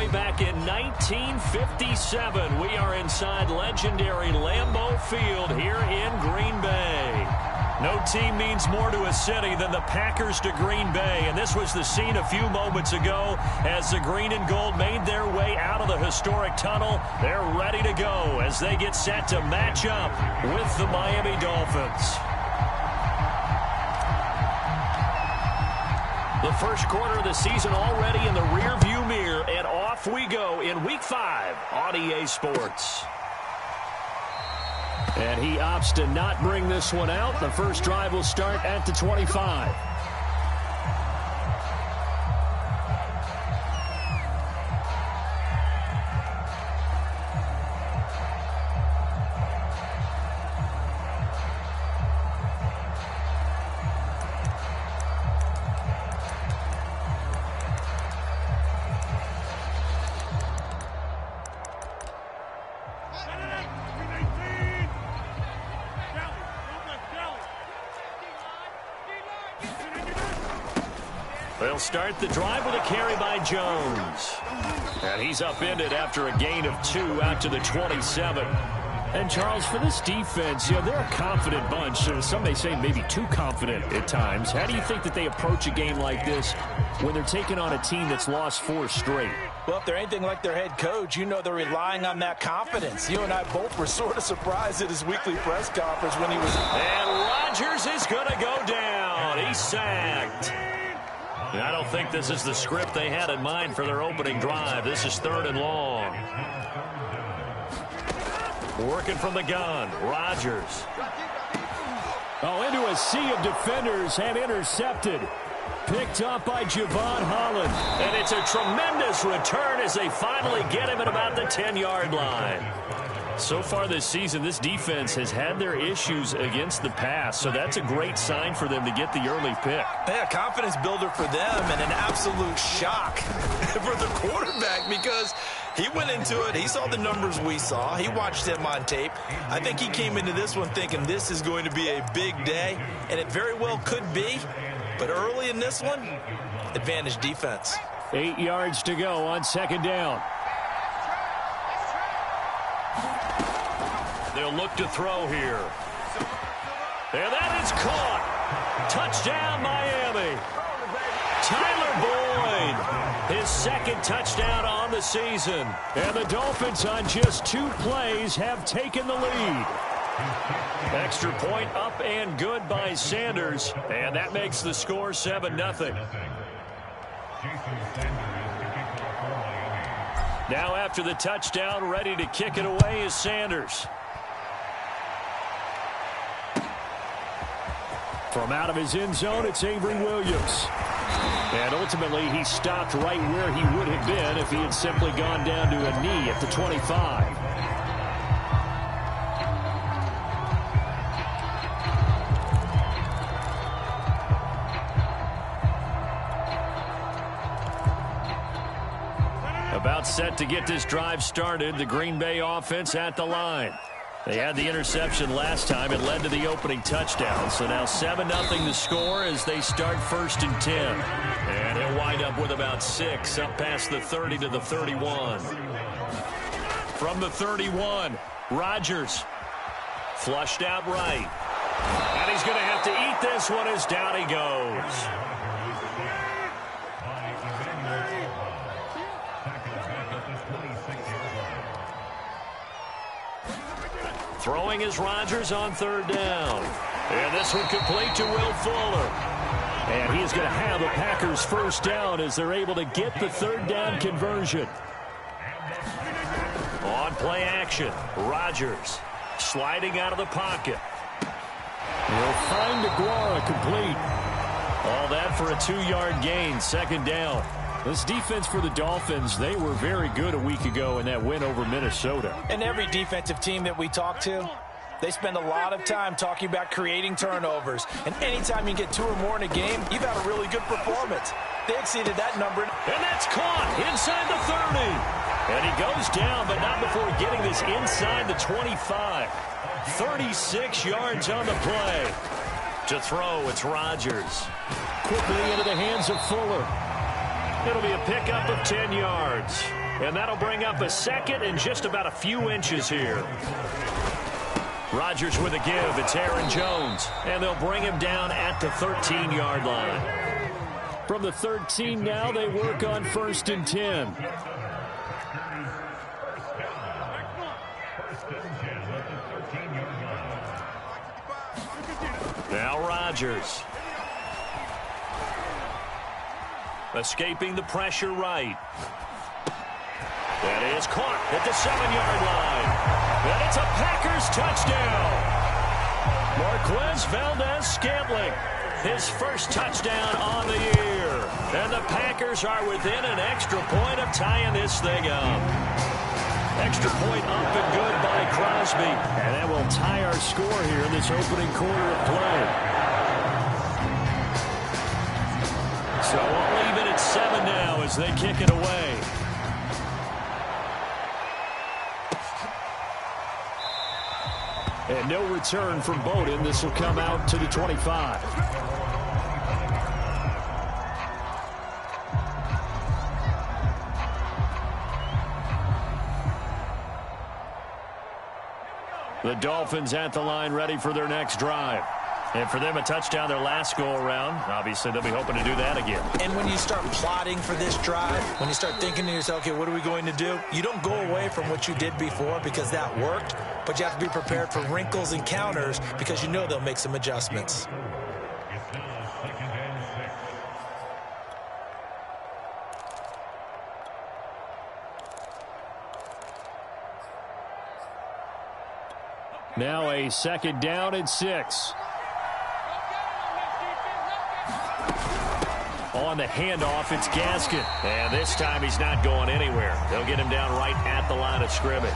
way back in 1957. We are inside legendary Lambeau Field here in Green Bay. No team means more to a city than the Packers to Green Bay, and this was the scene a few moments ago as the green and gold made their way out of the historic tunnel. They're ready to go as they get set to match up with the Miami Dolphins. The first quarter of the season already in the rearview mirror, and off we go in Week 5 on EA Sports. And he opts to not bring this one out. The first drive will start at the 25. They'll start the drive with a carry by Jones. And he's upended after a gain of 2 out to the 27. And, Charles, for this defense, they're a confident bunch. Some may say maybe too confident at times. How do you think that they approach a game like this when they're taking on a team that's lost 4 straight? Well, if they're anything like their head coach, they're relying on that confidence. You and I both were sort of surprised at his weekly press conference when he was... And Rodgers is going to go down. He's sacked. I don't think this is the script they had in mind for their opening drive. This is 3rd and long. Working from the gun, Rodgers. Into a sea of defenders and intercepted. Picked up by Javon Holland. And it's a tremendous return as they finally get him at about the 10-yard line. So far this season, this defense has had their issues against the pass, so that's a great sign for them to get the early pick. Yeah, confidence builder for them and an absolute shock for the quarterback because he went into it. He saw the numbers we saw. He watched them on tape. I think he came into this one thinking this is going to be a big day, and it very well could be. But early in this one, advantage defense. 8 yards to go on 2nd down. They'll look to throw here. And that is caught. Touchdown, Miami. Tyler Boyd, his 2nd touchdown on the season. And the Dolphins on just 2 plays have taken the lead. Extra point up and good by Sanders. And that makes the score 7-0. Now after the touchdown, ready to kick it away is Sanders. From out of his end zone, it's Avery Williams. And ultimately, he stopped right where he would have been if he had simply gone down to a knee at the 25. About set to get this drive started, the Green Bay offense at the line. They had the interception last time. It led to the opening touchdown. So now 7-0 the score as they start 1st and 10. And he'll wind up with about 6 up past the 30 to the 31. From the 31, Rodgers flushed out right. And he's going to have to eat this one as down he goes. Throwing is Rodgers on 3rd down. And this one complete to Will Fuller. And he is going to have the Packers 1st down as they're able to get the 3rd down conversion. On play action, Rodgers sliding out of the pocket. He'll find Aguara complete. All that for a 2-yard gain, 2nd down. This defense for the Dolphins, they were very good a week ago in that win over Minnesota. And every defensive team that we talk to, they spend a lot of time talking about creating turnovers. And anytime you get 2 or more in a game, you've had a really good performance. They exceeded that number. And that's caught inside the 30. And he goes down, but not before getting this inside the 25. 36 yards on the play. To throw, it's Rodgers. Quickly into the hands of Fuller. It'll be a pickup of 10 yards. And that'll bring up a second and just about a few inches here. Rodgers with a give. It's Aaron Jones. And they'll bring him down at the 13-yard line. From the 13 now, they work on 1st and 10. Now Rodgers. Escaping the pressure right. That is caught at the 7-yard line. And it's a Packers touchdown. Marquez Valdez-Scantling, his first touchdown on the year. And the Packers are within an extra point of tying this thing up. Extra point up and good by Crosby. And that will tie our score here in this opening quarter of play. So all even at 7 now as they kick it away. And no return from Bowden. This will come out to the 25. The Dolphins at the line ready for their next drive. And for them, a touchdown their last go-around. Obviously, they'll be hoping to do that again. And when you start plotting for this drive, when you start thinking to yourself, okay, what are we going to do? You don't go away from what you did before because that worked, but you have to be prepared for wrinkles and counters because you know they'll make some adjustments. Now a 2nd down and 6. On the handoff, it's Gaskin. And this time he's not going anywhere. They'll get him down right at the line of scrimmage.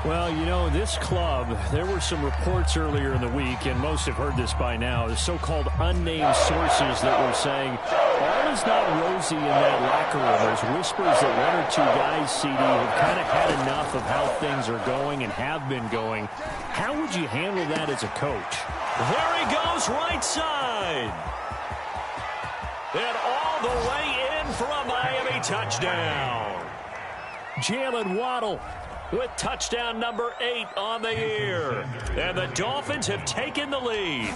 Well, you know, this club, there were some reports earlier in the week, and most have heard this by now, the so-called unnamed sources that were saying, all is not rosy in that locker room. There's whispers that 1 or 2 guys, CD, have kind of had enough of how things are going and have been going. How would you handle that as a coach? There he goes, right side. And all the way in for a Miami touchdown. Jalen Waddle with touchdown number 8 on the year. And the Dolphins have taken the lead.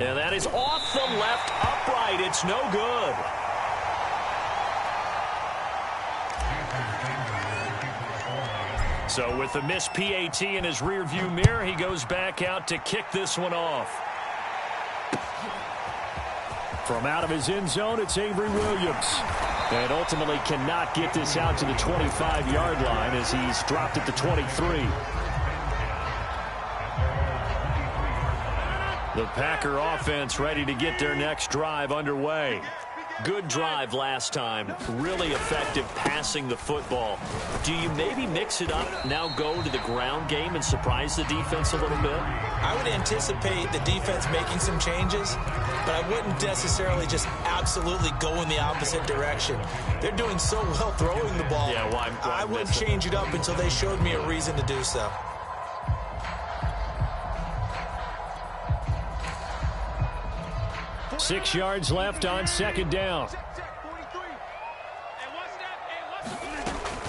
And that is off the left upright. It's no good. So with the missed PAT in his rearview mirror, he goes back out to kick this one off. From out of his end zone, it's Avery Williams. And ultimately cannot get this out to the 25-yard line as he's dropped at the 23. The Packer offense ready to get their next drive underway. Good drive last time. Really effective passing the football. Do you maybe mix it up, now go to the ground game and surprise the defense a little bit? I would anticipate the defense making some changes, but I wouldn't necessarily just absolutely go in the opposite direction. They're doing so well throwing the ball. Yeah, why I wouldn't change it up until they showed me a reason to do so. Six yards left on 2nd down.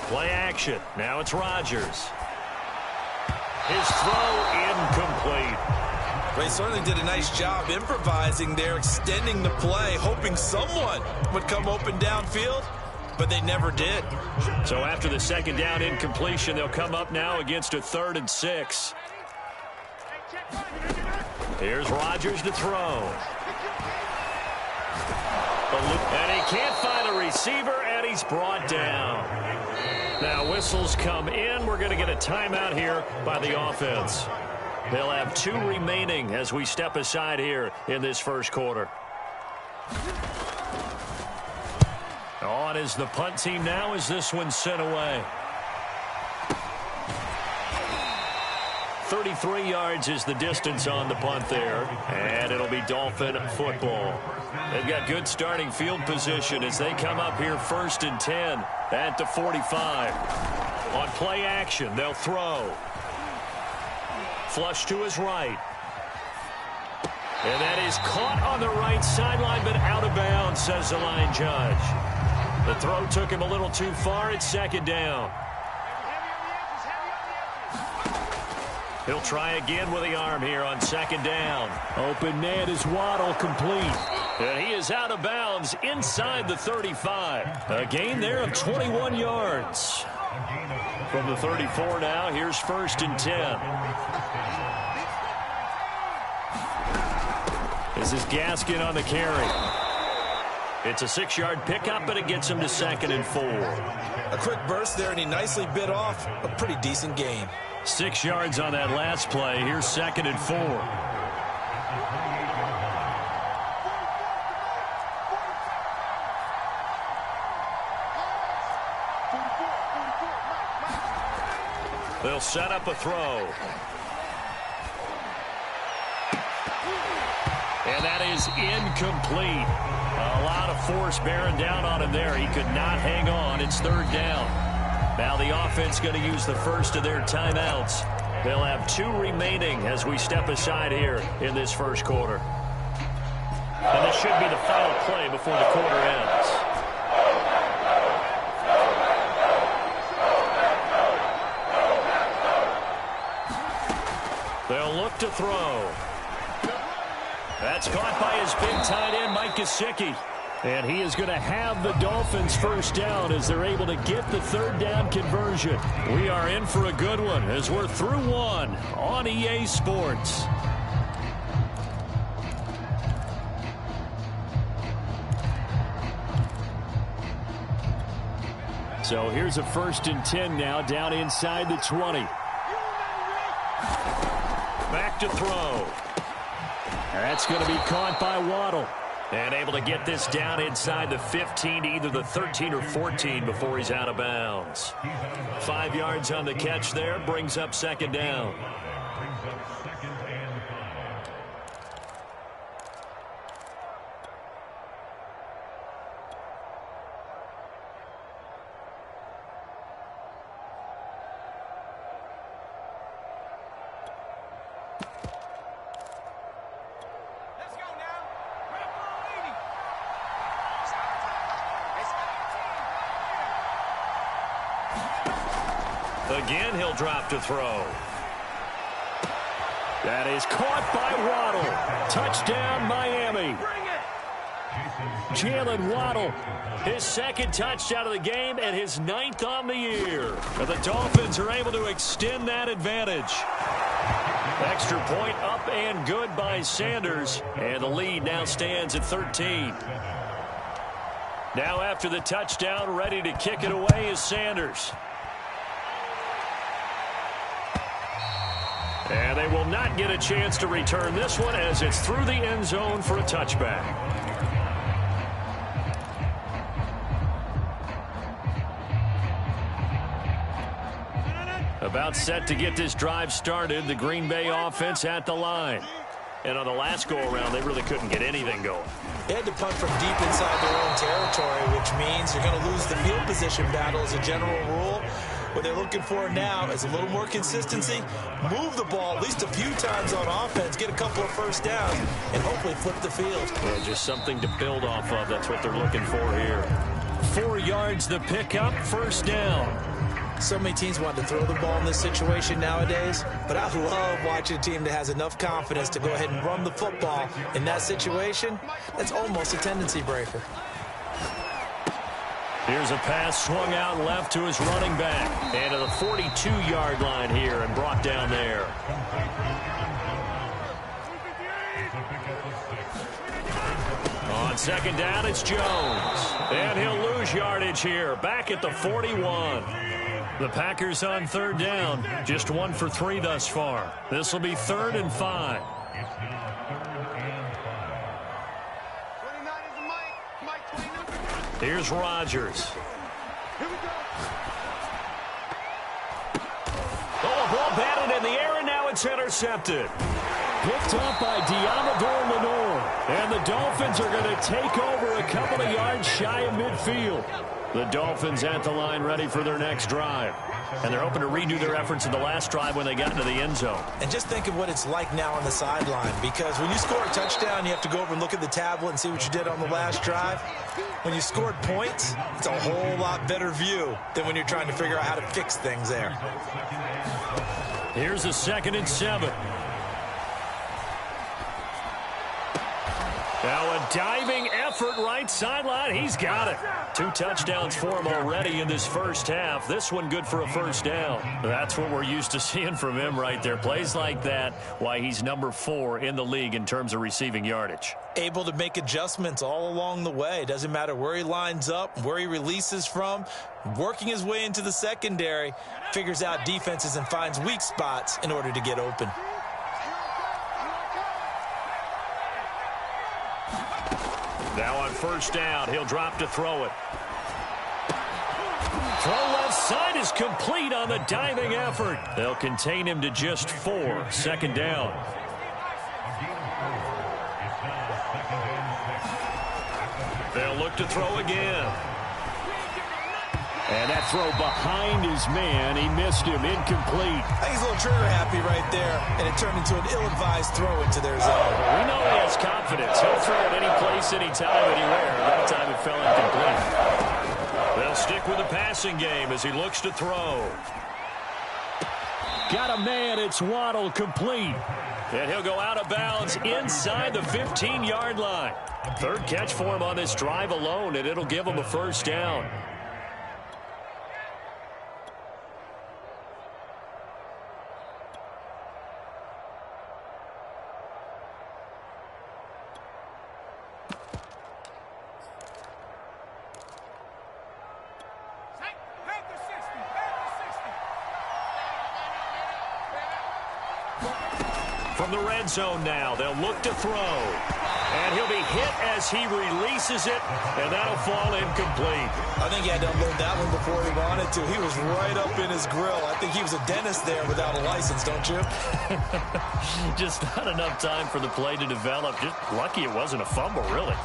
Play action. Now it's Rodgers. His throw incomplete. They certainly did a nice job improvising there, extending the play, hoping someone would come open downfield, but they never did. So after the 2nd down incompletion, they'll come up now against a 3rd and 6. Here's Rodgers to throw. And he can't find a receiver, and he's brought down. Now whistles come in. We're going to get a timeout here by the offense. They'll have 2 remaining as we step aside here in this first quarter. On is the punt team now as this one's sent away. 33 yards is the distance on the punt there, and it'll be Dolphin football. They've got good starting field position as they come up here 1st and 10 at the 45. On play action, they'll throw. Flush to his right. And that is caught on the right sideline, but out of bounds, says the line judge. The throw took him a little too far. It's second down. He'll try again with the arm here on second down. Open man is Waddle, complete. And he is out of bounds inside the 35. A gain there of 21 yards. From the 34 now, here's 1st and 10. This is Gaskin on the carry. It's a 6-yard pickup, but it gets him to 2nd and 4. A quick burst there, and he nicely bit off a pretty decent gain. 6 yards on that last play. Here's 2nd and 4. They'll set up a throw. And that is incomplete. A lot of force bearing down on him there. He could not hang on. It's 3rd down. Now the offense going to use the first of their timeouts. They'll have 2 remaining as we step aside here in this first quarter. And this should be the final play before the quarter ends. They'll look to throw. That's caught by his big tight end, Mike Gesicki. And he is going to have the Dolphins first down as they're able to get the 3rd down conversion. We are in for a good one as we're through one on EA Sports. So here's a 1st and 10 now, down inside the 20. Back to throw. That's going to be caught by Waddle. And able to get this down inside the 15, either the 13 or 14 before he's out of bounds. 5 yards on the catch there, brings up 2nd down. Again, he'll drop to throw. That is caught by Waddle. Touchdown, Miami. Jalen Waddle, his 2nd touchdown of the game and his 9th on the year. And the Dolphins are able to extend that advantage. Extra point up and good by Sanders. And the lead now stands at 13. Now after the touchdown, ready to kick it away is Sanders. And they will not get a chance to return this one as it's through the end zone for a touchback. About set to get this drive started, the Green Bay offense at the line. And on the last go-around, they really couldn't get anything going. They had to punt from deep inside their own territory, which means you're going to lose the field position battle as a general rule. What they're looking for now is a little more consistency, move the ball at least a few times on offense, get a couple of first downs, and hopefully flip the field. Yeah, just something to build off of. That's what they're looking for here. 4 yards the pickup, 1st down. So many teams want to throw the ball in this situation nowadays, but I love watching a team that has enough confidence to go ahead and run the football. In that situation, that's almost a tendency breaker. Here's a pass swung out left to his running back. And to the 42-yard line here and brought down there. On 2nd down, it's Jones. And he'll lose yardage here. Back at the 41. The Packers on 3rd down. Just 1 for 3 thus far. This will be 3rd and 5. Here's Rodgers. Oh, ball batted in the air, and now it's intercepted. Picked up by Diamador Lenore. And the Dolphins are going to take over a couple of yards shy of midfield. The Dolphins at the line ready for their next drive. And they're hoping to redo their efforts in the last drive when they got into the end zone. And just think of what it's like now on the sideline, because when you score a touchdown, you have to go over and look at the tablet and see what you did on the last drive. When you scored points, it's a whole lot better view than when you're trying to figure out how to fix things there. Here's a 2nd and 7. Now a diving effort right sideline. He's got it. 2 touchdowns for him already in this first half. This one good for a first down. That's what we're used to seeing from him right there. Plays like that, why he's number 4 in the league in terms of receiving yardage. Able to make adjustments all along the way. Doesn't matter where he lines up, where he releases from. Working his way into the secondary. Figures out defenses and finds weak spots in order to get open. Now on first down, he'll drop to throw it. Throw left side is complete on the diving effort. They'll contain him to just 4. 2nd down. They'll look to throw again. And that throw behind his man. He missed him. Incomplete. I think he's a little trigger happy right there, and it turned into an ill-advised throw into their zone. We know he has confidence. He'll throw it any place, anytime, anywhere. That time it fell incomplete. They'll stick with the passing game as he looks to throw. Got a man. It's Waddle, complete. And he'll go out of bounds inside the 15-yard line. 3rd catch for him on this drive alone, and it'll give him a first down. From the red zone now, they'll look to throw. And he'll be hit as he releases it, and that'll fall incomplete. I think he had to unload that one before he wanted to. He was right up in his grill. I think he was a dentist there without a license, don't you? Just not enough time for the play to develop. Just lucky it wasn't a fumble, really.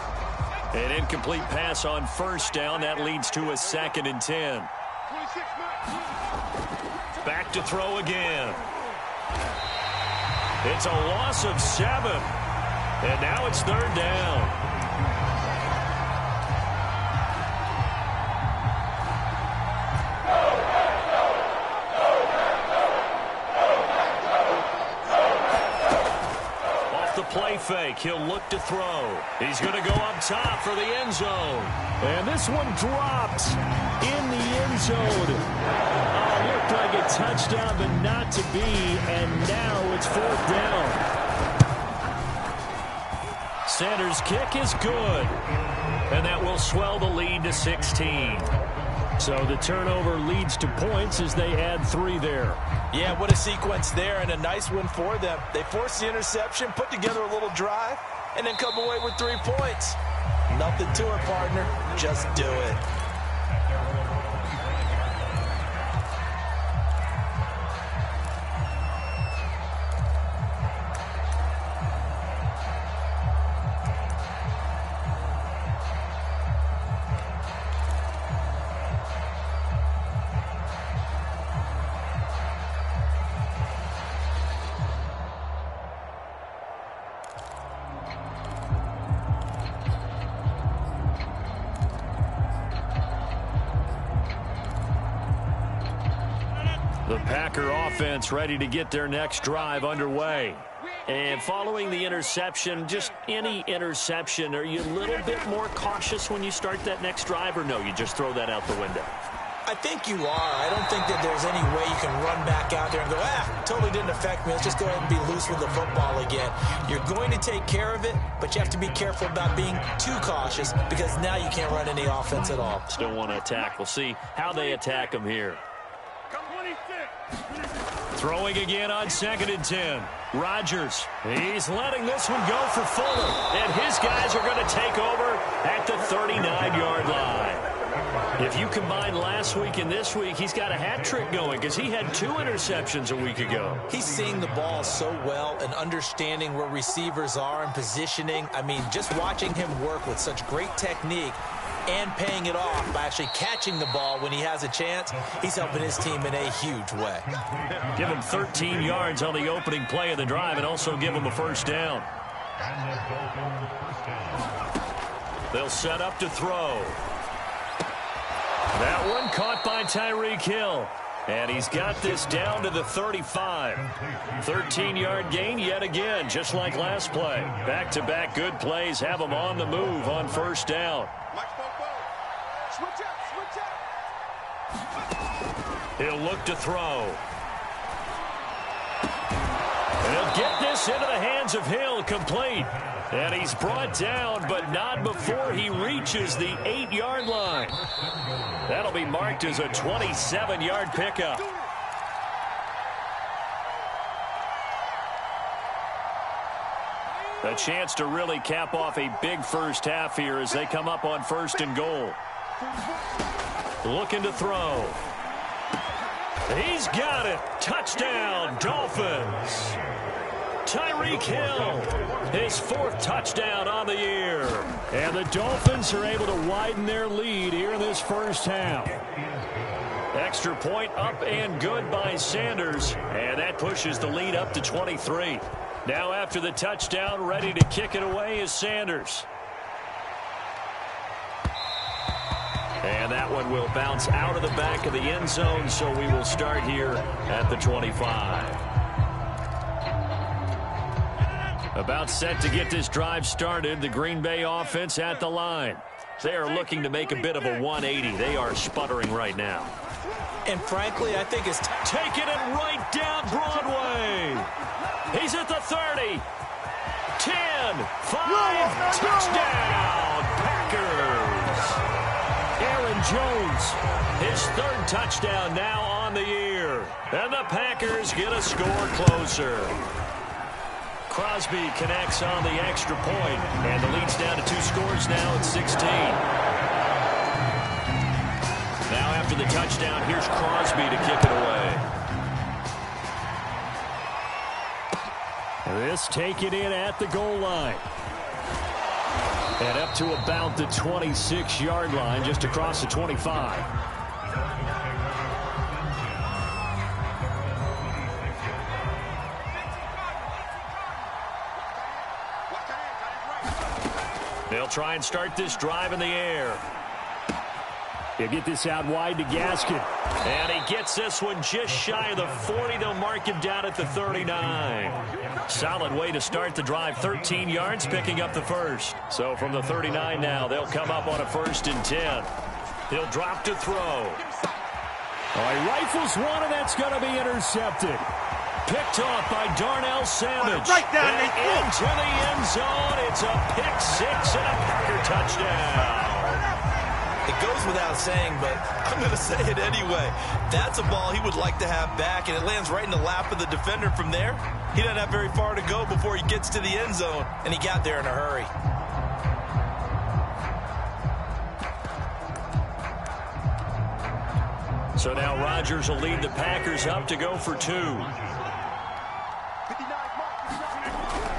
An incomplete pass on first down. That leads to a 2nd and 10. Back to throw again. It's a loss of 7. And now it's 3rd down. Off the play fake, he'll look to throw. He's going to go up top for the end zone. And this one dropped in the end zone. Looked like a touchdown, but not to be. And now it's 4th down. Sanders' kick is good. And that will swell the lead to 16. So the turnover leads to points as they add 3 there. Yeah, what a sequence there, and a nice one for them. They forced the interception, put together a little drive, and then come away with 3 points. Nothing to it, partner. Just do it. The Packer offense ready to get their next drive underway. And following the interception, just any interception, are you a little bit more cautious when you start that next drive, or no, you just throw that out the window? I think you are. I don't think that there's any way you can run back out there and go, totally didn't affect me. Let's just go ahead and be loose with the football again. You're going to take care of it, but you have to be careful about being too cautious because now you can't run any offense at all. Still want to attack. We'll see how they attack them here. Throwing again on 2nd and 10. Rodgers, he's letting this one go for Fuller. And his guys are going to take over at the 39-yard line. If you combine last week and this week, he's got a hat trick going because he had 2 interceptions a week ago. He's seeing the ball so well and understanding where receivers are and positioning. I mean, just watching him work with such great technique, and paying it off by actually catching the ball when he has a chance. He's helping his team in a huge way. Give him 13 yards on the opening play of the drive and also give him a first down. They'll set up to throw. That one caught by Tyreek Hill. And he's got this down to the 35. 13-yard gain yet again, just like last play. Back-to-back good plays have him on the move on first down. He'll look to throw. And he'll get this into the hands of Hill, complete. And he's brought down, but not before he reaches the 8-yard line. That'll be marked as a 27-yard pickup. A chance to really cap off a big first half here as they come up on first and goal. Looking to throw. He's got it. Touchdown, Dolphins. Tyreek Hill, his 4th touchdown on the year. And the Dolphins are able to widen their lead here in this first half. Extra point up and good by Sanders. And that pushes the lead up to 23. Now after the touchdown, ready to kick it away is Sanders. And that one will bounce out of the back of the end zone, so we will start here at the 25. About set to get this drive started, the Green Bay offense at the line. They are looking to make a bit of a 180. They are sputtering right now. And frankly, I think it's taking it right down Broadway. He's at the 30. 10, 5, touchdown, Packers. Aaron Jones, his 3rd touchdown now on the year. And the Packers get a score closer. Crosby connects on the extra point, and the lead's down to 2 scores now at 16. Now after the touchdown, here's Crosby to kick it away. This taken in at the goal line. And up to about the 26-yard line, just across the 25. They'll try and start this drive in the air. He'll get this out wide to Gaskin. And he gets this one just shy of the 40. They'll mark him down at the 39. Solid way to start the drive. 13 yards, picking up the first. So from the 39 now, they'll come up on a 1st and 10. He'll drop to throw. Oh, he rifles one, and that's going to be intercepted. Picked off by Darnell Savage. Right down and into the end zone. It's a pick 6 and a Packer touchdown. It goes without saying, but I'm going to say it anyway. That's a ball he would like to have back, and it lands right in the lap of the defender from there. He doesn't have very far to go before he gets to the end zone, and he got there in a hurry. So now Rodgers will lead the Packers up to go for 2.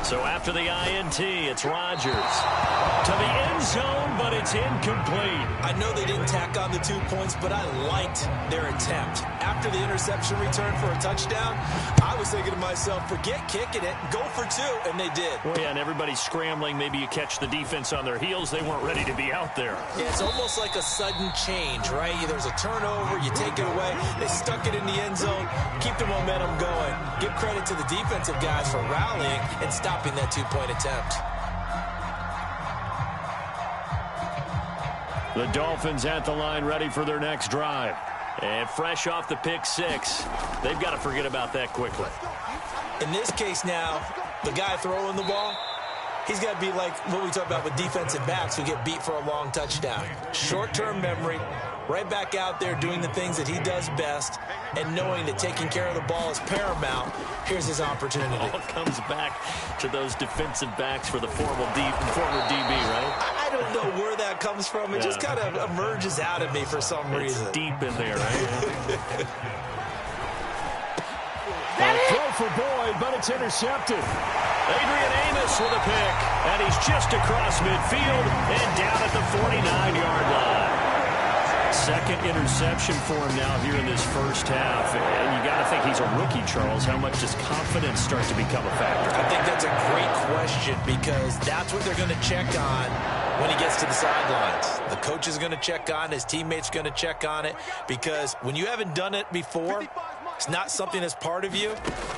So after the INT, it's Rodgers to the end zone, but it's incomplete. I know they didn't tack on the 2 points, but I liked their attempt. After the interception return for a touchdown, I was thinking to myself, forget kicking it, go for 2, and they did. Well, yeah, and everybody's scrambling. Maybe you catch the defense on their heels. They weren't ready to be out there. Yeah, it's almost like a sudden change, right? There's a turnover, you take it away. They stuck it in the end zone, keep the momentum going. Give credit to the defensive guys for rallying and stopping that 2-point attempt. The Dolphins at the line, ready for their next drive. And fresh off the pick 6, they've got to forget about that quickly. In this case now, the guy throwing the ball, he's got to be like what we talk about with defensive backs who get beat for a long touchdown. Short-term memory, right back out there doing the things that he does best, and knowing that taking care of the ball is paramount. Here's his opportunity. All comes back to those defensive backs for the former DB, right? I don't know where that comes from. It just kind of emerges out of me for some reason. It's deep in there, right? A throw for Boyd, but it's intercepted. Adrian Amos with a pick, and he's just across midfield and down at the 49-yard line. second interception for him now here in this first half. And you got to think he's a rookie, Charles. How much does confidence start to become a factor? I think that's a great question because that's what they're going to check on when he gets to the sidelines. The coach is going to check on it. His teammates going to check on it because when you haven't done it before, it's not something that's part of you.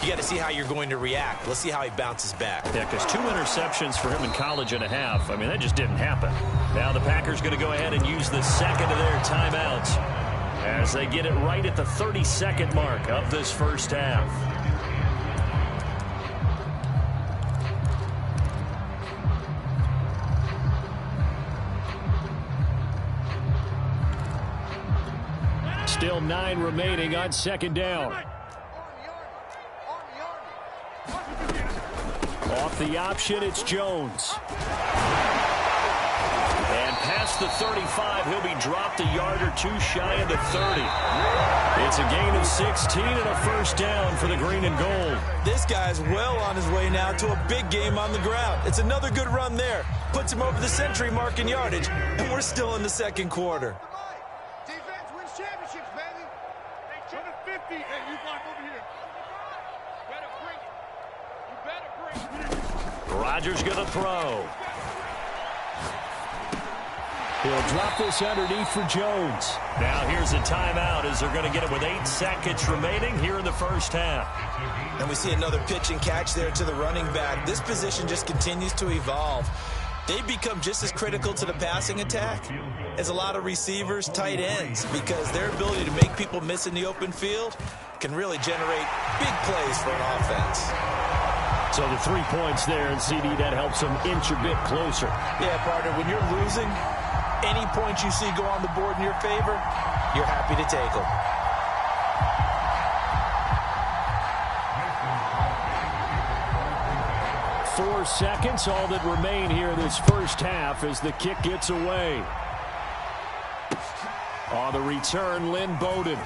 You got to see how you're going to react. Let's see how he bounces back. Yeah, because 2 interceptions for him in college and a half. I mean, that just didn't happen. Now the Packers going to go ahead and use the second of their timeouts as they get it right at the 30-second mark of this first half. Still 9 remaining on second down. Off the option, it's Jones. And past the 35, he'll be dropped a yard or two shy of the 30. It's a gain of 16 and a first down for the green and gold. This guy's well on his way now to a big game on the ground. It's another good run there. Puts him over the century mark in yardage, and we're still in the second quarter. Rodgers going to throw. He'll drop this underneath for Jones. Now here's a timeout as they're going to get it with 8 seconds remaining here in the first half. And we see another pitch and catch there to the running back. This position just continues to evolve. They become just as critical to the passing attack as a lot of receivers, tight ends, because their ability to make people miss in the open field can really generate big plays for an offense. So the 3 points there, and CD, that helps them inch a bit closer. Yeah, partner, when you're losing, any points you see go on the board in your favor, you're happy to take them. Four seconds, all that remain here in this first half as the kick gets away. On the return, Lynn Bowden.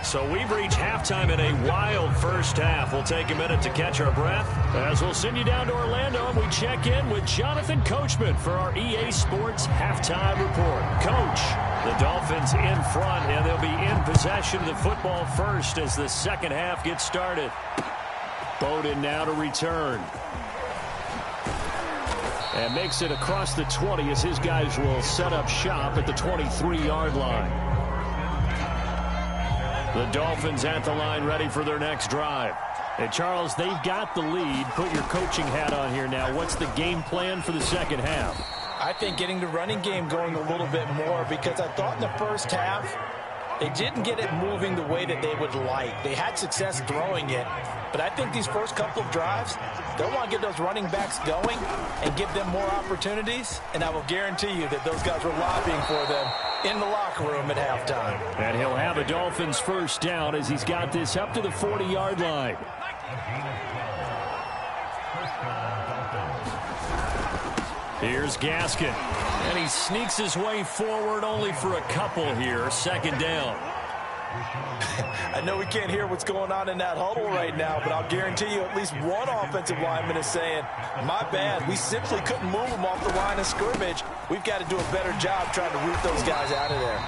So we've reached halftime in a wild first half. We'll take a minute to catch our breath as we'll send you down to Orlando and we check in with Jonathan Coachman for our EA Sports Halftime Report. Coach, the Dolphins in front, and they'll be in possession of the football first as the second half gets started. Bowden now to return. And makes it across the 20 as his guys will set up shop at the 23-yard line. The Dolphins at the line ready for their next drive. And Charles, they've got the lead. Put your coaching hat on here now. What's the game plan for the second half? I think getting the running game going a little bit more because I thought in the first half they didn't get it moving the way that they would like. They had success throwing it, but I think these first couple of drives, they'll want to get those running backs going and give them more opportunities, and I will guarantee you that those guys were lobbying for them in the locker room at halftime. And he'll have a Dolphins first down as he's got this up to the 40-yard line. Here's Gaskin. And he sneaks his way forward only for a couple here. Second down. I know we can't hear what's going on in that huddle right now, but I'll guarantee you at least one offensive lineman is saying, my bad, we simply couldn't move them off the line of scrimmage. We've got to do a better job trying to root those guys out of there.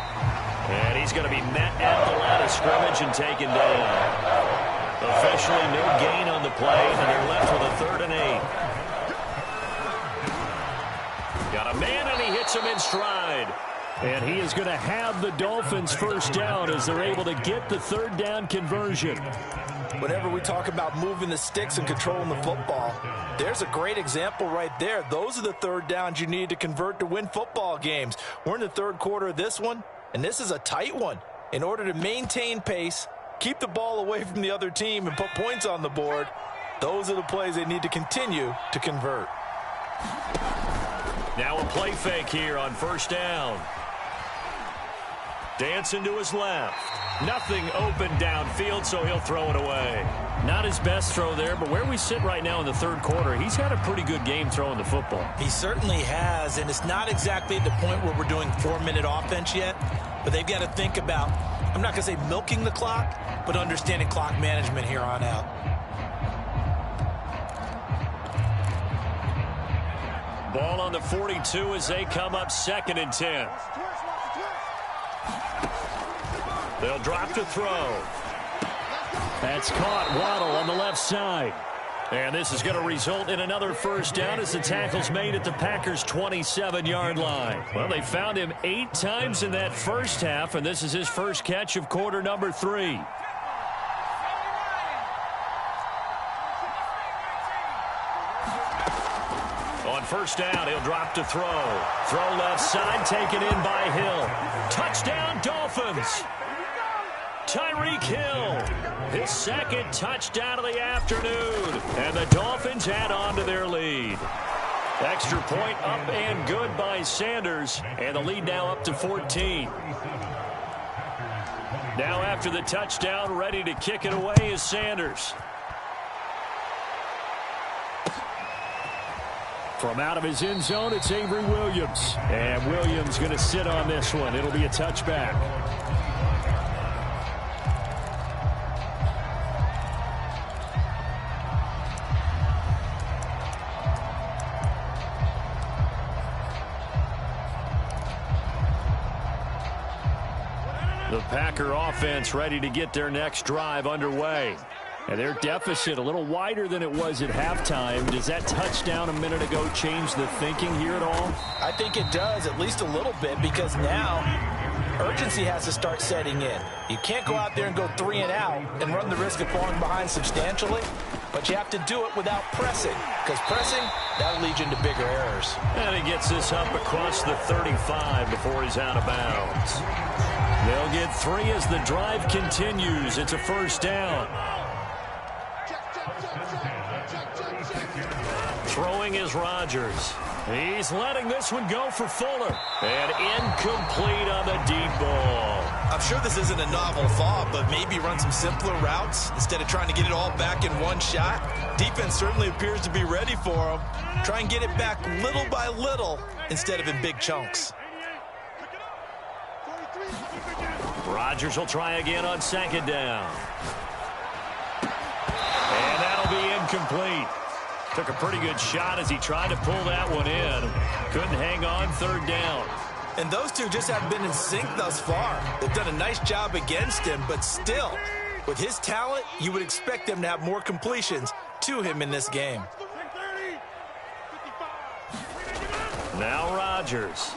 And he's going to be met at the line of scrimmage and taken down. Officially no gain on the play, and they're left with a 3rd and 8. Got a man, and he hits him in stride. And he is going to have the Dolphins first down as they're able to get the 3rd down conversion. Whenever we talk about moving the sticks and controlling the football, there's a great example right there. Those are the 3rd downs you need to convert to win football games. We're in the 3rd quarter of this one, and this is a tight one. In order to maintain pace, keep the ball away from the other team, and put points on the board, those are the plays they need to continue to convert. Now a play fake here on first down. Dancing to his left. Nothing open downfield, so he'll throw it away. Not his best throw there, but where we sit right now in the 3rd quarter, he's had a pretty good game throwing the football. He certainly has, and it's not exactly at the point where we're doing 4-minute offense yet, but they've got to think about, I'm not going to say milking the clock, but understanding clock management here on out. Ball on the 42 as they come up 2nd and 10. They'll drop to throw. That's caught. Waddle on the left side. And this is going to result in another first down as the tackle's made at the Packers' 27-yard line. Well, they found him 8 times in that first half, and this is his first catch of quarter number 3. On first down, he'll drop to throw. Throw left side, taken in by Hill. Touchdown, Dolphins. Tyreek Hill, his 2nd touchdown of the afternoon. And the Dolphins add on to their lead. Extra point up and good by Sanders. And the lead now up to 14. Now after the touchdown, ready to kick it away is Sanders. From out of his end zone, it's Avery Williams. And Williams going to sit on this one. It'll be a touchback. The Packer offense ready to get their next drive underway. And their deficit a little wider than it was at halftime. Does that touchdown a minute ago change the thinking here at all? I think it does, at least a little bit, because now urgency has to start setting in. You can't go out there and go 3 and out and run the risk of falling behind substantially, but you have to do it without pressing, because pressing, that'll lead you into bigger errors. And he gets this up across the 35 before he's out of bounds. They'll get 3 as the drive continues. It's a first down. Throwing is Rodgers. He's letting this one go for Fuller. And incomplete on the deep ball. I'm sure this isn't a novel thought, but maybe run some simpler routes instead of trying to get it all back in one shot. Defense certainly appears to be ready for him. Try and get it back little by little instead of in big chunks. Rodgers will try again on 2nd down. And that'll be incomplete. Took a pretty good shot as he tried to pull that one in. Couldn't hang on 3rd down. And those two just haven't been in sync thus far. They've done a nice job against him, but still, with his talent, you would expect them to have more completions to him in this game. Now Rodgers.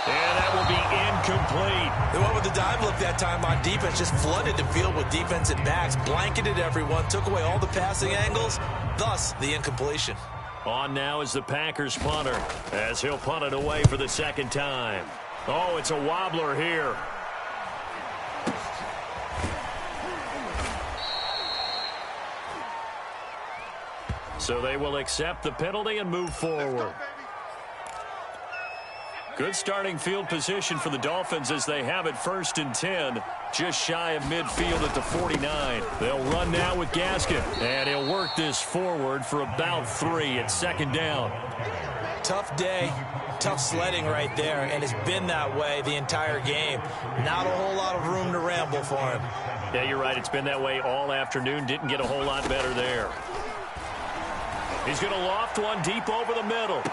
And that will be incomplete. They went with the dive look that time on defense, just flooded the field with defensive backs, blanketed everyone, took away all the passing angles, thus the incompletion. On now is the Packers punter, as he'll punt it away for the 2nd time. Oh, it's a wobbler here. So they will accept the penalty and move forward. Good starting field position for the Dolphins as they have it 1st and 10, just shy of midfield at the 49. They'll run now with Gaskin, and he'll work this forward for about 3 at 2nd down. Tough day, tough sledding right there, and it's been that way the entire game. Not a whole lot of room to ramble for him. Yeah, you're right. It's been that way all afternoon. Didn't get a whole lot better there. He's going to loft one deep over the middle.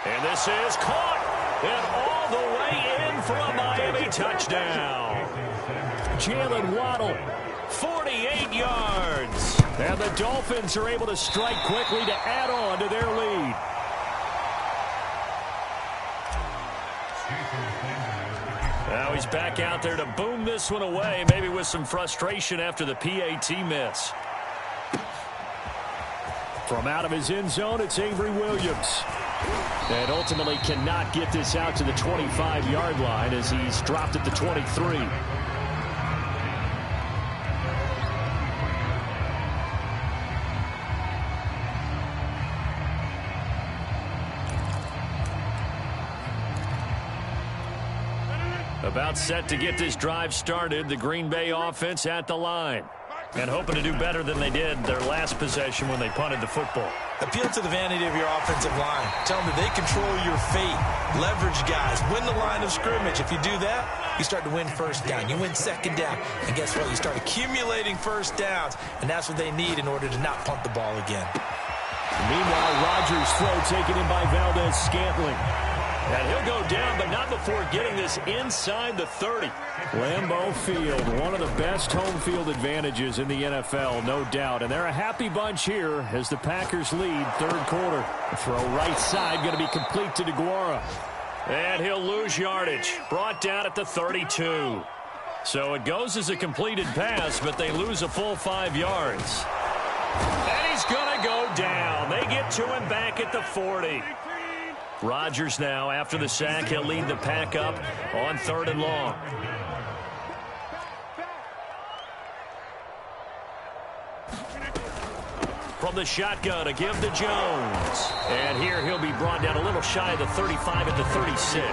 And this is caught. And all the way in for a Miami touchdown. Jalen Waddle, 48 yards. And the Dolphins are able to strike quickly to add on to their lead. Now he's back out there to boom this one away, maybe with some frustration after the PAT miss. From out of his end zone, it's Avery Williams. And ultimately cannot get this out to the 25-yard line as he's dropped at the 23. About set to get this drive started, the Green Bay offense at the line. And hoping to do better than they did their last possession when they punted the football. Appeal to the vanity of your offensive line. Tell them that they control your fate. Leverage guys. Win the line of scrimmage. If you do that, you start to win first down. You win second down. And guess what? You start accumulating first downs. And that's what they need in order to not punt the ball again. Meanwhile, Rodgers' throw taken in by Valdez-Scantling. And he'll go down, but not before getting this inside the 30. Lambeau Field, one of the best home field advantages in the NFL, no doubt. And they're a happy bunch here as the Packers lead third quarter. The throw right side going to be complete to DeGuara. And he'll lose yardage. Brought down at the 32. So it goes as a completed pass, but they lose a full 5 yards. And he's going to go down. They get to him back at the 40. Rodgers now, after the sack, he'll lead the pack up on 3rd and long. From the shotgun, a give to Jones. And here he'll be brought down a little shy of the 35 at the 36.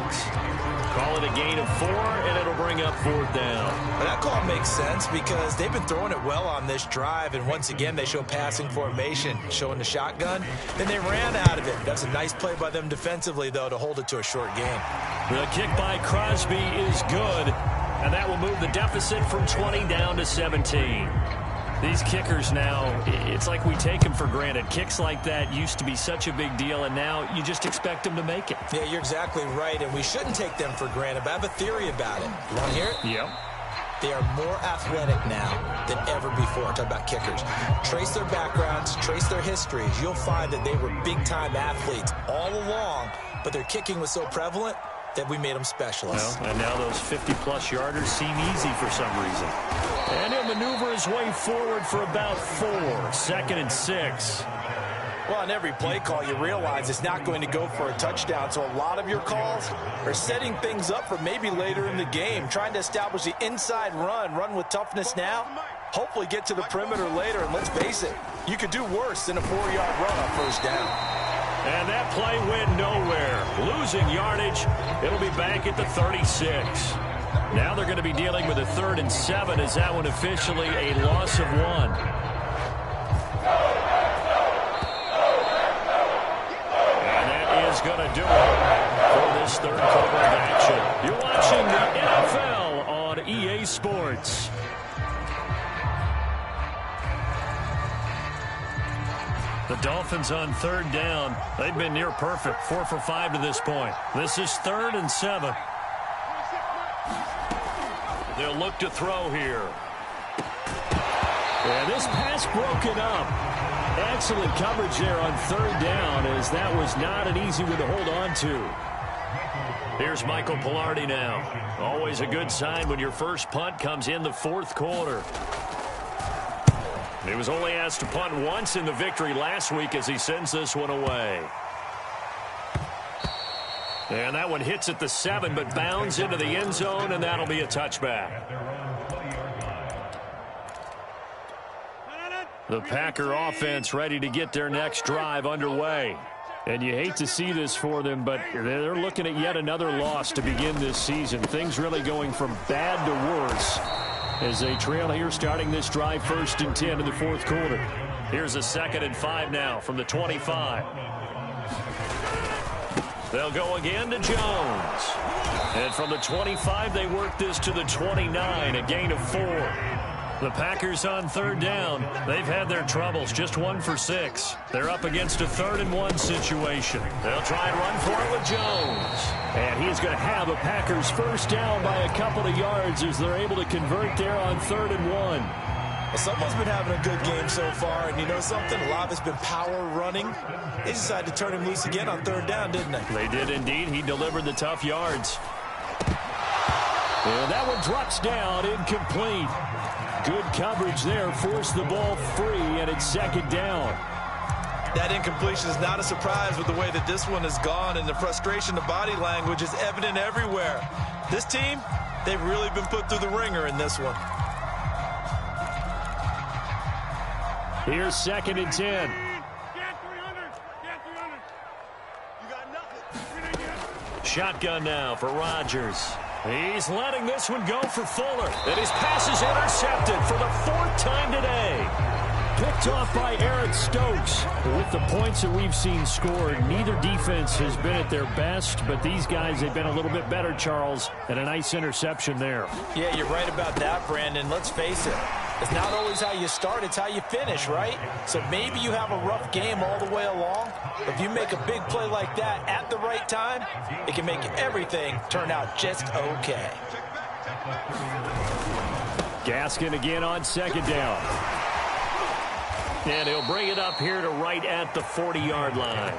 Call it a gain of 4, and it'll bring up 4th down. But that call makes sense because they've been throwing it well on this drive, and once again they show passing formation, showing the shotgun. Then they ran out of it. That's a nice play by them defensively, though, to hold it to a short game. The kick by Crosby is good, and that will move the deficit from 20 down to 17. These kickers now, it's like we take them for granted. Kicks like that used to be such a big deal, and now you just expect them to make it. Yeah, you're exactly right, and we shouldn't take them for granted, but I have a theory about it. You want to hear it? Yep. They are more athletic now than ever before. I'm talking about kickers. Trace their backgrounds, trace their histories. You'll find that they were big-time athletes all along, but their kicking was so prevalent that we made them specialists. Well, and now those 50-plus yarders seem easy for some reason. And he'll maneuver his way forward for about 4. 2nd and 6. Well, on every play call, you realize it's not going to go for a touchdown, so a lot of your calls are setting things up for maybe later in the game, trying to establish the inside run with toughness now, hopefully get to the perimeter later, and let's face it, you could do worse than a 4-yard run on first down. And that play went nowhere. Losing yardage, it'll be back at the 36. Now they're going to be dealing with a 3rd and 7 as that one officially a loss of 1. And that is going to do it for this third quarter of action. You're watching the NFL on EA Sports. The Dolphins on 3rd down. They've been near perfect. 4 for 5 to this point. This is 3rd and 7. They'll look to throw here. And this pass broken up. Excellent coverage there on 3rd down, as that was not an easy one to hold on to. Here's Michael Pilardi now. Always a good sign when your first punt comes in the 4th quarter. He was only asked to punt once in the victory last week as he sends this one away. And that one hits at the 7, but bounds into the end zone, and that'll be a touchback. The Packer offense ready to get their next drive underway. And you hate to see this for them, but they're looking at yet another loss to begin this season. Things really going from bad to worse as they trail here starting this drive 1st and 10 in the 4th quarter. Here's a 2nd and 5 now from the 25. They'll go again to Jones. And from the 25, they work this to the 29, a gain of 4. The Packers on 3rd down. They've had their troubles, just 1 for 6. They're up against a 3rd and 1 situation. They'll try and run for it with Jones. And he's going to have a Packers first down by a couple of yards as they're able to convert there on 3rd and 1. Well, someone's been having a good game so far, and you know something? A lot of it's been power running. They decided to turn him loose again on 3rd down, didn't they? They did indeed. He delivered the tough yards. And that one drops down, incomplete. Good coverage there, forced the ball free, and it's 2nd down. That incompletion is not a surprise with the way that this one has gone, and the frustration, the body language is evident everywhere. This team, they've really been put through the ringer in this one. Here's 2nd and 10. Shotgun now for Rodgers. He's letting this one go for Fuller. And his pass is intercepted for the 4th time today. Picked off by Eric Stokes. With the points that we've seen scored, neither defense has been at their best, but these guys have been a little bit better, Charles, and a nice interception there. Yeah, you're right about that, Brandon. Let's face it. It's not always how you start, it's how you finish, right? So maybe you have a rough game all the way along. If you make a big play like that at the right time, it can make everything turn out just okay. Gaskin again on second down. And he'll bring it up here to right at the 40-yard line.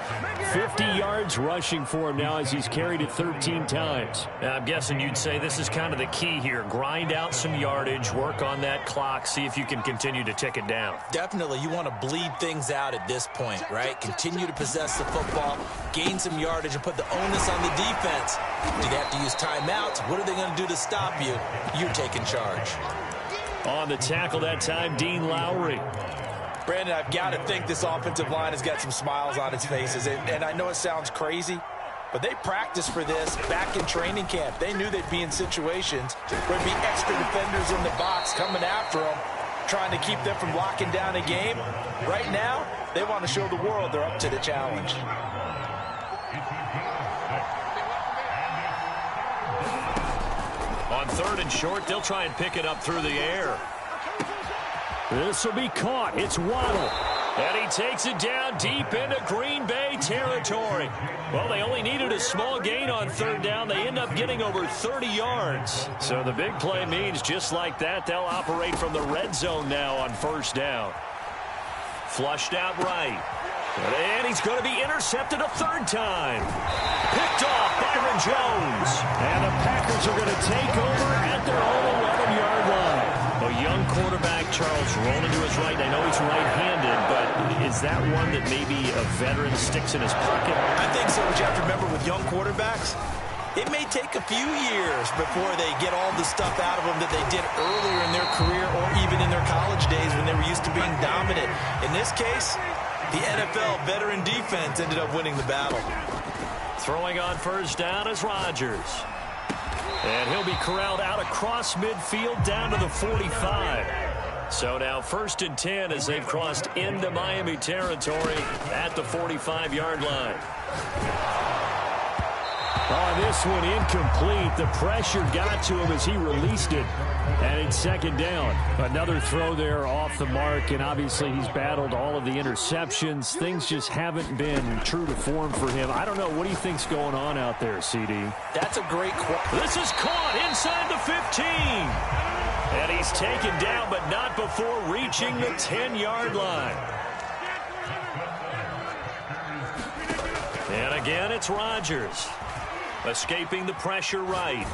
50 yards rushing for him now as he's carried it 13 times. Now, I'm guessing you'd say this is kind of the key here. Grind out some yardage, work on that clock, see if you can continue to tick it down. Definitely, you want to bleed things out at this point, right? Continue to possess the football, gain some yardage, and put the onus on the defense. Do they have to use timeouts? What are they going to do to stop you? You're taking charge. On the tackle that time, Dean Lowry. Brandon, I've got to think this offensive line has got some smiles on its faces. And I know it sounds crazy, but they practiced for this back in training camp. They knew they'd be in situations where there'd be extra defenders in the box coming after them, trying to keep them from locking down a game. Right now, they want to show the world they're up to the challenge. On 3rd and short, they'll try and pick it up through the air. This will be caught. It's Waddle. And he takes it down deep into Green Bay territory. Well, they only needed a small gain on 3rd down. They end up getting over 30 yards. So the big play means just like that, they'll operate from the red zone now on 1st down. Flushed out right. And he's going to be intercepted a 3rd time. Picked off Byron Jones. And the Packers are going to take over at their own 11-yard line. A young quarterback, Charles, rolling to his right. I know he's right-handed, but is that one that maybe a veteran sticks in his pocket? I think so, but you have to remember with young quarterbacks, it may take a few years before they get all the stuff out of them that they did earlier in their career or even in their college days when they were used to being dominant. In this case, the NFL veteran defense ended up winning the battle. Throwing on 1st down is Rodgers. And he'll be corralled out across midfield down to the 45. So now 1st and 10 as they've crossed into Miami territory at the 45-yard line. Oh, this one incomplete. The pressure got to him as he released it. And it's 2nd down. Another throw there off the mark, and obviously he's battled all of the interceptions. Things just haven't been true to form for him. I don't know. What do you think's going on out there, CD? That's a great question. This is caught inside the 15. And he's taken down, but not before reaching the 10-yard line. And again, it's Rodgers. Escaping the pressure right.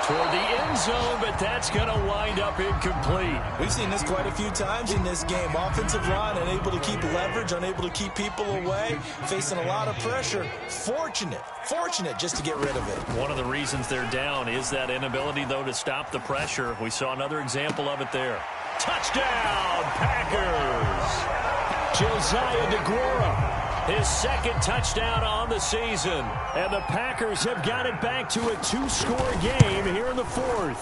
Toward the end zone, but that's going to wind up incomplete. We've seen this quite a few times in this game. Offensive line unable to keep leverage, unable to keep people away, facing a lot of pressure. Fortunate just to get rid of it. One of the reasons they're down is that inability, though, to stop the pressure. We saw another example of it there. Touchdown, Packers! Josiah DeGuara. His 2nd touchdown on the season. And the Packers have got it back to a 2-score game here in the 4th.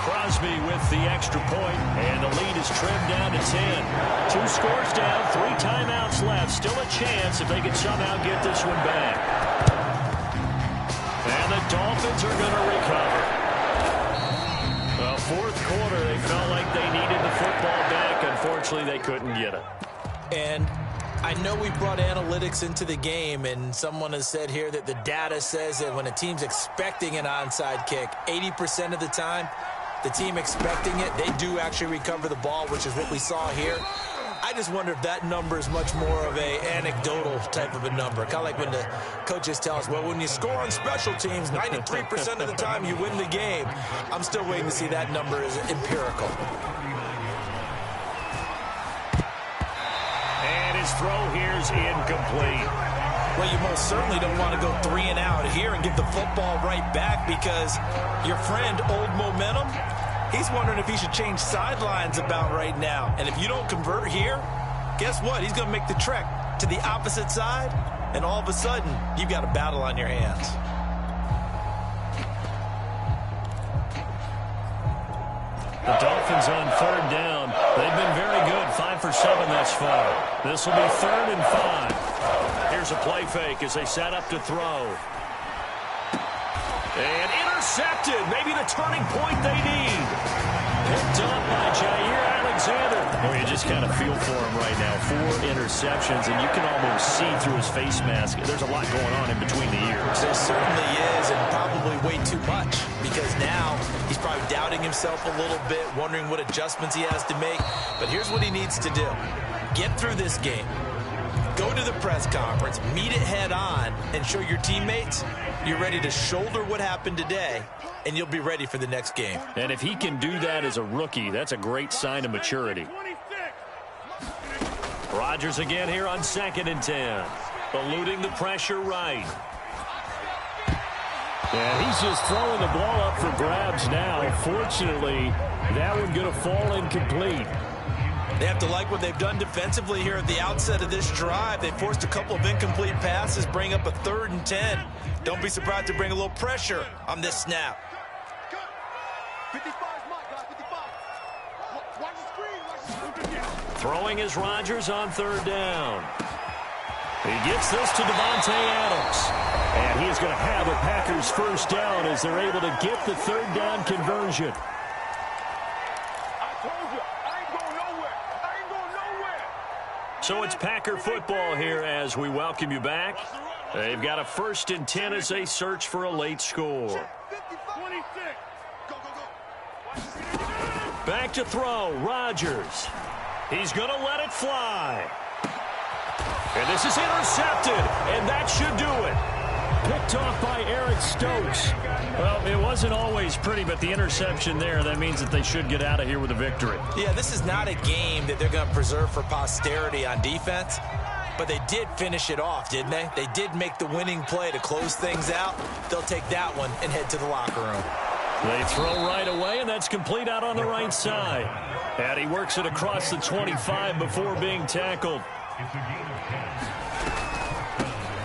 Crosby with the extra point, and the lead is trimmed down to 10. 2 scores down, 3 timeouts left. Still a chance if they can somehow get this one back. And the Dolphins are going to recover. Well, 4th quarter, they felt like they needed the football back. Unfortunately, they couldn't get it. And I know we brought analytics into the game, and someone has said here that the data says that when a team's expecting an onside kick, 80% of the time, the team expecting it, they do actually recover the ball, which is what we saw here. I just wonder if that number is much more of a anecdotal type of a number. Kind of like when the coaches tell us, well, when you score on special teams, 93% of the time you win the game. I'm still waiting to see that number is empirical. His throw here's incomplete. Well, you most certainly don't want to go 3 and out here and get the football right back because your friend, Old Momentum, he's wondering if he should change sidelines about right now. And if you don't convert here, guess what? He's going to make the trek to the opposite side, and all of a sudden, you've got a battle on your hands. The Dolphins on 3rd down. They've been very good. gone for 7 thus far. This will be 3rd and 5. Here's a play fake as they set up to throw. And intercepted. Maybe the turning point they need. Picked up by Jair Alexander. Well, you just kind of feel for him right now. 4 interceptions, and you can almost see through his face mask. There's a lot going on in between the ears. There certainly is, and probably way too much, because now he's probably doubting himself a little bit, wondering what adjustments he has to make. But here's what he needs to do. Get through this game. Go to the press conference, meet it head on, and show your teammates you're ready to shoulder what happened today, and you'll be ready for the next game. And if he can do that as a rookie, that's a great sign of maturity. Rodgers again here on 2nd and 10. Eluding the pressure right. And he's just throwing the ball up for grabs now. Fortunately, that one going to fall incomplete. They have to like what they've done defensively here at the outset of this drive. They forced a couple of incomplete passes, bring up a 3rd and 10. Don't be surprised to bring a little pressure on this snap. Throwing is Rodgers on 3rd down. He gets this to Devontae Adams. And he is going to have a Packers 1st down as they're able to get the 3rd down conversion. So it's Packer football here as we welcome you back. They've got a 1st and 10 as they search for a late score. Back to throw, Rodgers. He's going to let it fly. And this is intercepted, and that should do it. Picked off by Eric Stokes. Well, it wasn't always pretty, but the interception there, that means that they should get out of here with a victory. Yeah, this is not a game that they're going to preserve for posterity on defense, but they did finish it off, didn't they? They did make the winning play to close things out. They'll take that one and head to the locker room. They throw right away, and that's complete out on the right side. And he works it across the 25 before being tackled.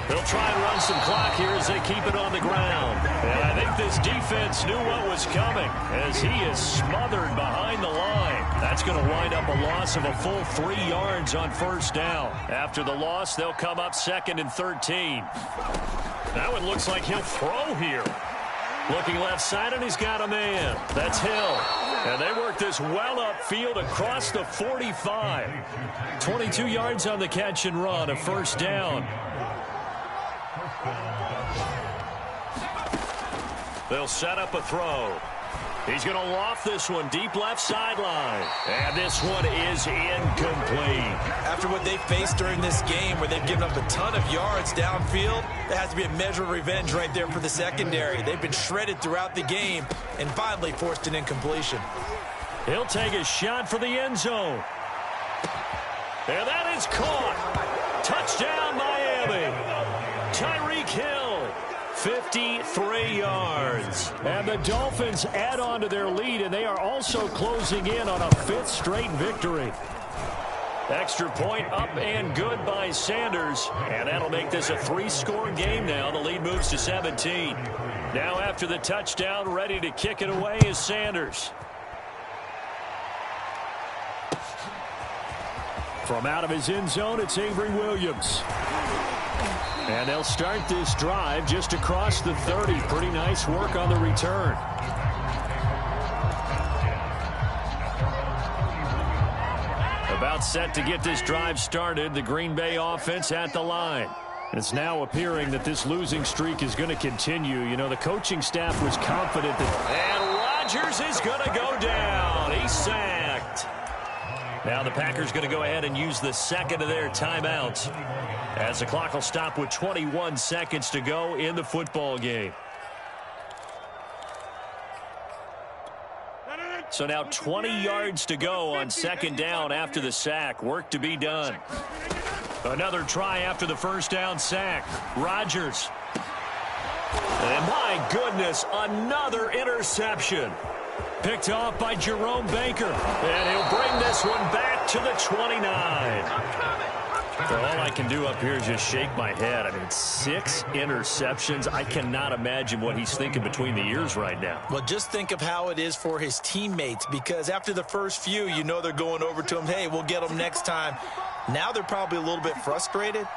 They'll try and run some clock here as they keep it on the ground. And I think this defense knew what was coming as he is smothered behind the line. That's going to wind up a loss of a full 3 yards on 1st down. After the loss, they'll come up 2nd and 13. Now it looks like he'll throw here. Looking left side, and he's got a man. That's Hill. And they work this well upfield across the 45. 22 yards on the catch and run, a 1st down. They'll set up a throw. He's going to loft this one deep left sideline. And this one is incomplete. After what they faced during this game where they've given up a ton of yards downfield, there has to be a measure of revenge right there for the secondary. They've been shredded throughout the game and finally forced an incompletion. He'll take a shot for the end zone. And that is caught. Touchdown, Miami. Tyreek Hill, 53 yards. And the Dolphins add on to their lead, and they are also closing in on a 5th straight victory. Extra point up and good by Sanders. And that'll make this a 3-score game now. The lead moves to 17. Now after the touchdown, ready to kick it away is Sanders. From out of his end zone, it's Avery Williams. And they'll start this drive just across the 30. Pretty nice work on the return. About set to get this drive started. The Green Bay offense at the line. It's now appearing that this losing streak is going to continue. You know, the coaching staff was confident that... And Rodgers is going to go down. He's sacked. Now the Packers going to go ahead and use the 2nd of their timeouts as the clock will stop with 21 seconds to go in the football game. So now 20 yards to go on 2nd down after the sack. Work to be done. Another try after the 1st down sack. Rodgers. And my goodness, another interception. Picked off by Jerome Baker. And he'll bring this one back to the 29. Well, all I can do up here is just shake my head. I mean, 6 interceptions. I cannot imagine what he's thinking between the ears right now. Well, just think of how it is for his teammates, because after the first few, you know they're going over to him, hey, we'll get them next time. Now they're probably a little bit frustrated.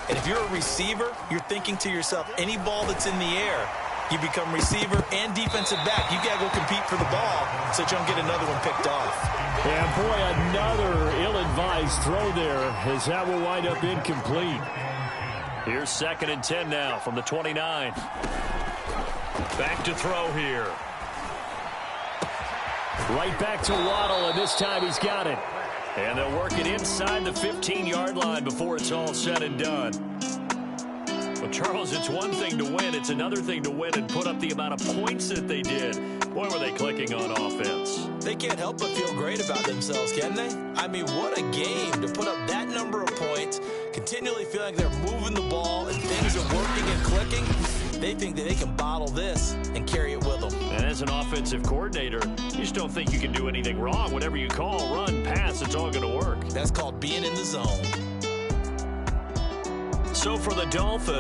And if you're a receiver, you're thinking to yourself, any ball that's in the air, you become receiver and defensive back. You got to go compete for the ball so that you don't get another one picked off. And, boy, another ill-advised throw there as that will wind up incomplete. Here's 2nd and 10 now from the 29. Back to throw here. Right back to Waddle, and this time he's got it. And they'll work it inside the 15-yard line before it's all said and done. Well, Charles, it's one thing to win. It's another thing to win and put up the amount of points that they did. Boy, were they clicking on offense. They can't help but feel great about themselves, can they? I mean, what a game to put up that number of points, continually feel like they're moving the ball and things are working and clicking. They think that they can bottle this and carry it with them. And as an offensive coordinator, you just don't think you can do anything wrong. Whatever you call, run, pass, it's all going to work. That's called being in the zone. So for the Dolphins,